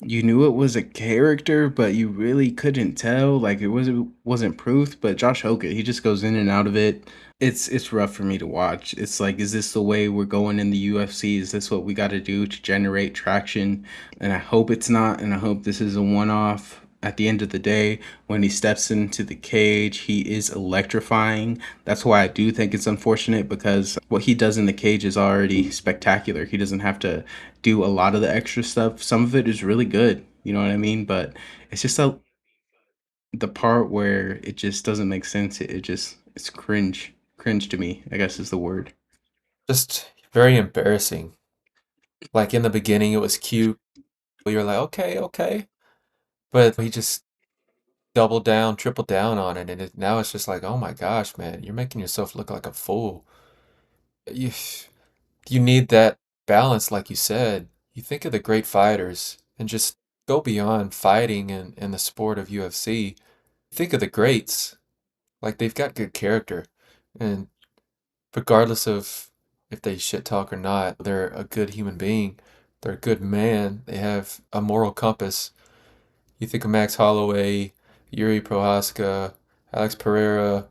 you knew it was a character, but you really couldn't tell. Like it wasn't proof. But Josh Hokett, he just goes in and out of it. It's rough for me to watch. It's like, is this the way we're going in the UFC? Is this what we got to do to generate traction? And I hope it's not. And I hope this is a one-off. At the end of the day, when he steps into the cage, he is electrifying. That's why I do think it's unfortunate because what he does in the cage is already spectacular. He doesn't have to do a lot of the extra stuff. Some of it is really good, you know what I mean? But it's just the part where it just doesn't make sense. It just it's cringe. Cringe to me, I guess is the word. Just very embarrassing. Like in the beginning, it was cute. You're like, okay, okay. But he just doubled down, tripled down on it. And now it's just like, oh my gosh, man, you're making yourself look like a fool. You, you need that balance, like you said. You think of the great fighters and just go beyond fighting in the sport of UFC. Think of the greats. Like they've got good character. And regardless of if they shit talk or not, they're a good human being. They're a good man. They have a moral compass. You think of Max Holloway, Yuri Prohaska, Alex Pereira.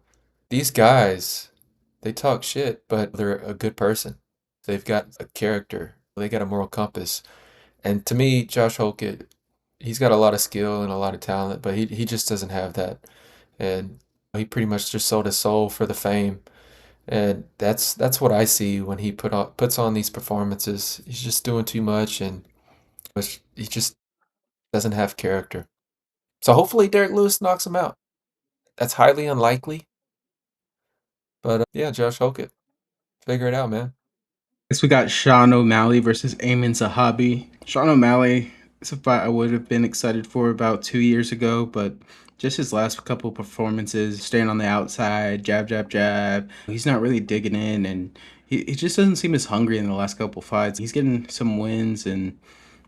These guys, they talk shit, but they're a good person. They've got a character. They got a moral compass. And to me, Josh Hokett, he's got a lot of skill and a lot of talent, but he just doesn't have that. And he pretty much just sold his soul for the fame. And that's what I see when he puts on these performances. He's just doing too much, and he just doesn't have character. So hopefully Derek Lewis knocks him out. That's highly unlikely, but yeah, Josh Hokett, figure it out, man. Next, we got Sean O'Malley versus Amin Zahabi. Sean O'Malley, it's a fight I would have been excited for about 2 years ago, but just his last couple performances, staying on the outside, jab, jab, jab. He's not really digging in, and he just doesn't seem as hungry in the last couple fights. He's getting some wins, and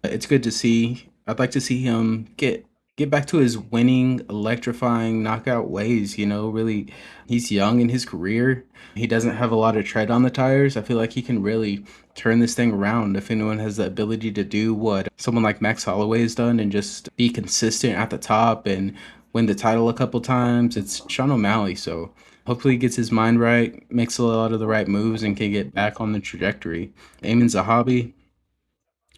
it's good to see. I'd like to see him get back to his winning, electrifying knockout ways, you know, really he's young in his career. He doesn't have a lot of tread on the tires. I feel like he can really turn this thing around if anyone has the ability to do what someone like Max Holloway has done and just be consistent at the top and win the title a couple times. It's Sean O'Malley, so hopefully he gets his mind right, makes a lot of the right moves and can get back on the trajectory. Amin Zahabi,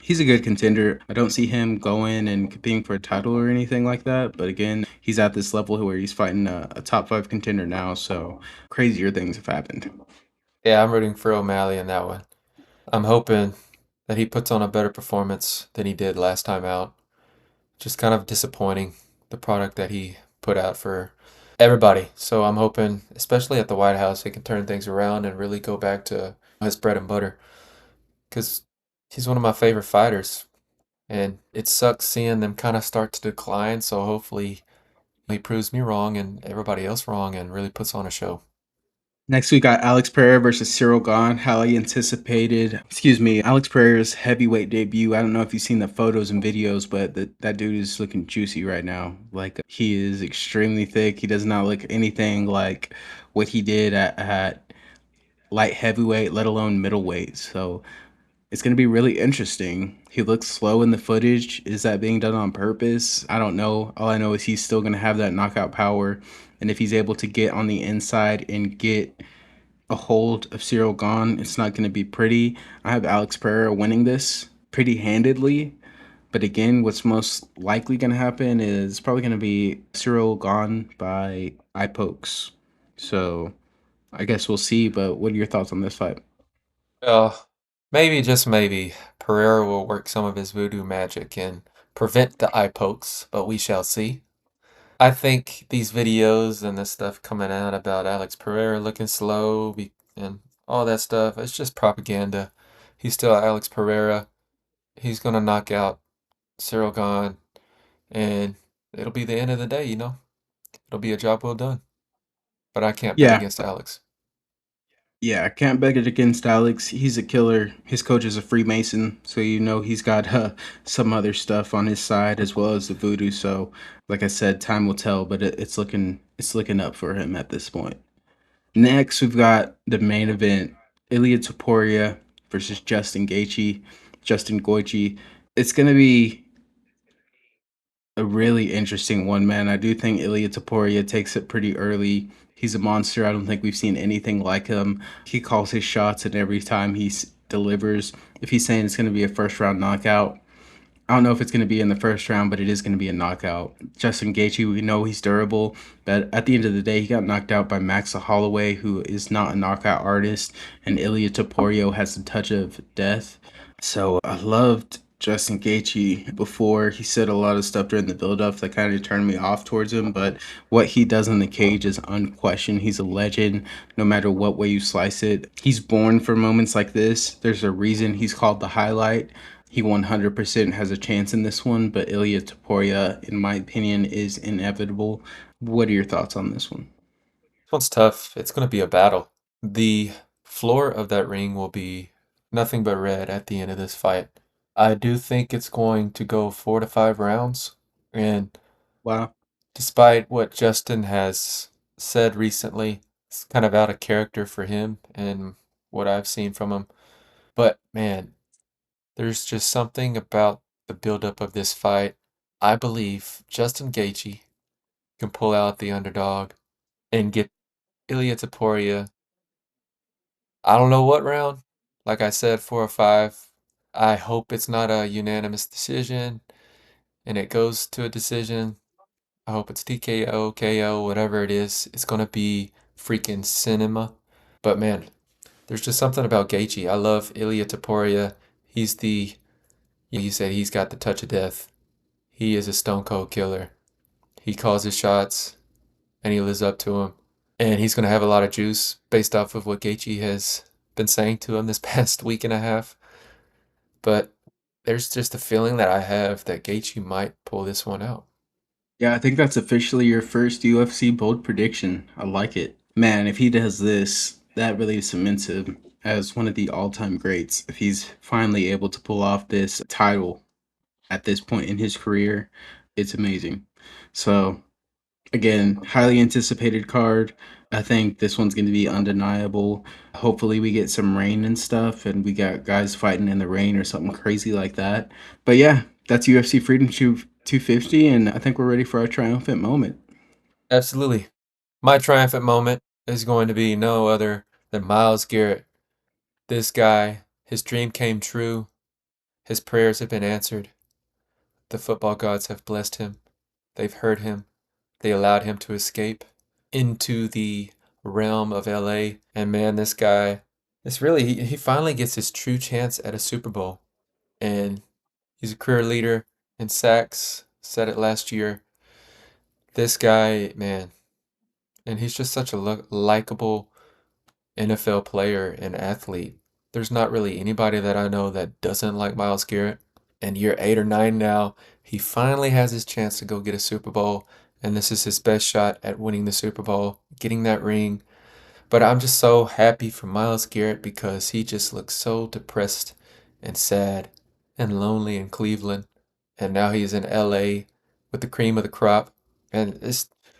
he's a good contender. I don't see him going and competing for a title or anything like that. But again, he's at this level where he's fighting a top five contender now. So crazier things have happened. Yeah, I'm rooting for O'Malley in that one. I'm hoping that he puts on a better performance than he did last time out. Just kind of disappointing, the product that he put out for everybody. So I'm hoping, especially at the White House, he can turn things around and really go back to his bread and butter. Because he's one of my favorite fighters. And it sucks seeing them kind of start to decline. So hopefully he proves me wrong and everybody else wrong and really puts on a show. Next, we got Alex Pereira versus Cyril Gahn. Highly anticipated, Alex Pereira's heavyweight debut. I don't know if you've seen the photos and videos, but that dude is looking juicy right now. Like, he is extremely thick. He does not look anything like what he did at light heavyweight, let alone middleweight. So it's going to be really interesting. He looks slow in the footage. Is that being done on purpose? I don't know. All I know is he's still going to have that knockout power. And if he's able to get on the inside and get a hold of Cyril Gahn, it's not going to be pretty. I have Alex Pereira winning this pretty handedly, But again, what's most likely going to happen is probably going to be Cyril gone by eye pokes. So I guess we'll see. But what are your thoughts on this fight? Maybe, just maybe, Pereira will work some of his voodoo magic and prevent the eye pokes, but we shall see. I think these videos and this stuff coming out about Alex Pereira looking slow and all that stuff, it's just propaganda. He's still Alex Pereira. He's gonna knock out Cyril Gahn, and it'll be the end of the day, you know? It'll be a job well done. But I can't bet Yeah, against Alex. yeah, I can't bet it against Alex. He's a killer. His coach is a Freemason, so you know he's got some other stuff on his side as well as the voodoo. So, like I said, time will tell, but it's looking up for him at this point. Next, we've got the main event: Ilya Taporia versus Justin Gaethje. Justin Gaethje. It's gonna be a really interesting one, man. I do think Ilya Taporia takes it pretty early. He's a monster. I don't think we've seen anything like him. He calls his shots, and every time delivers. If he's saying it's going to be a first round knockout, I don't know if it's going to be in the first round, but it is going to be a knockout. Justin Gaethje, we know he's durable, but at the end of the day, he got knocked out by Max Holloway, who is not a knockout artist, and Ilya Taporio has the touch of death. So I loved Justin Gaethje before. He said a lot of stuff during the build-up that kind of turned me off towards him, but what he does in the cage is unquestioned. He's a legend, no matter what way you slice it. He's born for moments like this. There's a reason he's called the highlight. He 100% has a chance in this one, but Ilya Taporia, in my opinion, is inevitable. What are your thoughts on this one? This one's tough. It's gonna be a battle. The floor of that ring will be nothing but red at the end of this fight. I do think it's going to go 4 to 5 rounds, and Wow. despite what Justin has said recently, it's kind of out of character for him and what I've seen from him. But man, there's just something about the buildup of this fight. I believe Justin Gaethje can pull out the underdog and get Ilia Topuria. I don't know what round. Like I said, 4 or 5. I hope it's not a unanimous decision and it goes to a decision. I hope it's TKO, KO, whatever it is. It's gonna be freaking cinema. But man, there's just something about Gaethje. I love Ilia Topuria. He's the, you said he's got the touch of death. He is a stone cold killer. He calls his shots and he lives up to them. And he's going to have a lot of juice based off of what Gaethje has been saying to him this past week and a half. But there's just a feeling that I have that Gaethje might pull this one out. Yeah, I think that's officially your first UFC bold prediction. I like it. Man, if he does this, that really cements him as one of the all-time greats. If he's finally able to pull off this title at this point in his career, it's amazing. So, again, highly anticipated card. I think this one's going to be undeniable. Hopefully, we get some rain and stuff, and we got guys fighting in the rain or something crazy like that. But yeah, that's UFC Freedom 250, and I think we're ready for our triumphant moment. Absolutely. My triumphant moment is going to be no other than Miles Garrett. This guy, his dream came true. His prayers have been answered. The football gods have blessed him. They've heard him. They allowed him to escape into the realm of LA. And man, this guy, it's really, he finally gets his true chance at a Super Bowl. And he's a career leader in sacks, said it last year. This guy, man, and he's just such a likable NFL player and athlete. There's not really anybody that I know that doesn't like Miles Garrett. And year 8 or 9 now, he finally has his chance to go get a Super Bowl. And this is his best shot at winning the Super Bowl, getting that ring. But I'm just so happy for Miles Garrett because he just looks so depressed and sad and lonely in Cleveland. And now he's in LA with the cream of the crop. And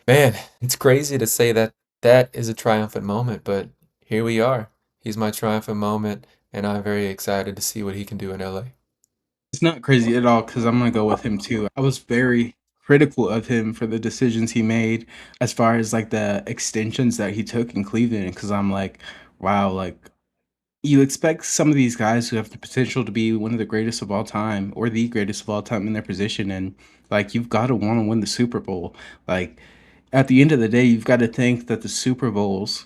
man, it's crazy to say that that is a triumphant moment, but here we are. He's my triumphant moment, and I'm very excited to see what he can do in LA. It's not crazy at all because I'm going to go with him too. I was very critical of him for the decisions he made as far as like the extensions that he took in Cleveland because I'm like, wow, like You expect some of these guys who have the potential to be one of the greatest of all time or the greatest of all time in their position, and like you've got to want to win the Super Bowl. Like at the end of the day, you've got to think that the Super Bowls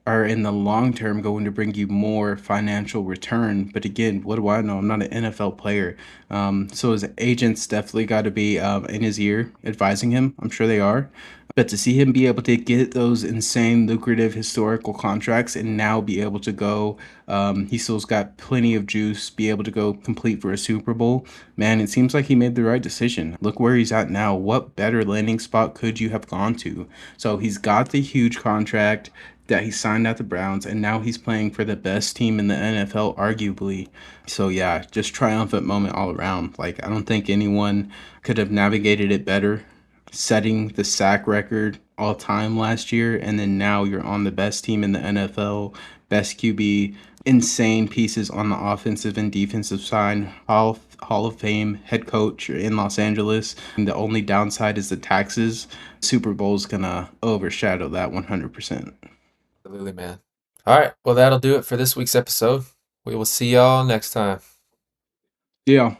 are in the long term going to bring you more financial return. But again, what do I know? I'm not an NFL player. So his agents definitely got to be in his ear advising him. I'm sure they are. But to see him be able to get those insane, lucrative, historical contracts and now be able to go, he still's got plenty of juice, be able to go complete for a Super Bowl. Man, it seems like he made the right decision. Look where he's at now. What better landing spot could you have gone to? So he's got the huge contract that he signed at the Browns, and now he's playing for the best team in the NFL, arguably. So yeah, just triumphant moment all around. Like I don't think anyone could have navigated it better, setting the sack record all time last year, and then now you're on the best team in the NFL, best QB, insane pieces on the offensive and defensive side, Hall of Fame head coach in Los Angeles. And the only downside is the taxes. Super Bowl's gonna overshadow that 100%. Absolutely, man. All right. Well, that'll do it for this week's episode. We will see y'all next time. Yeah.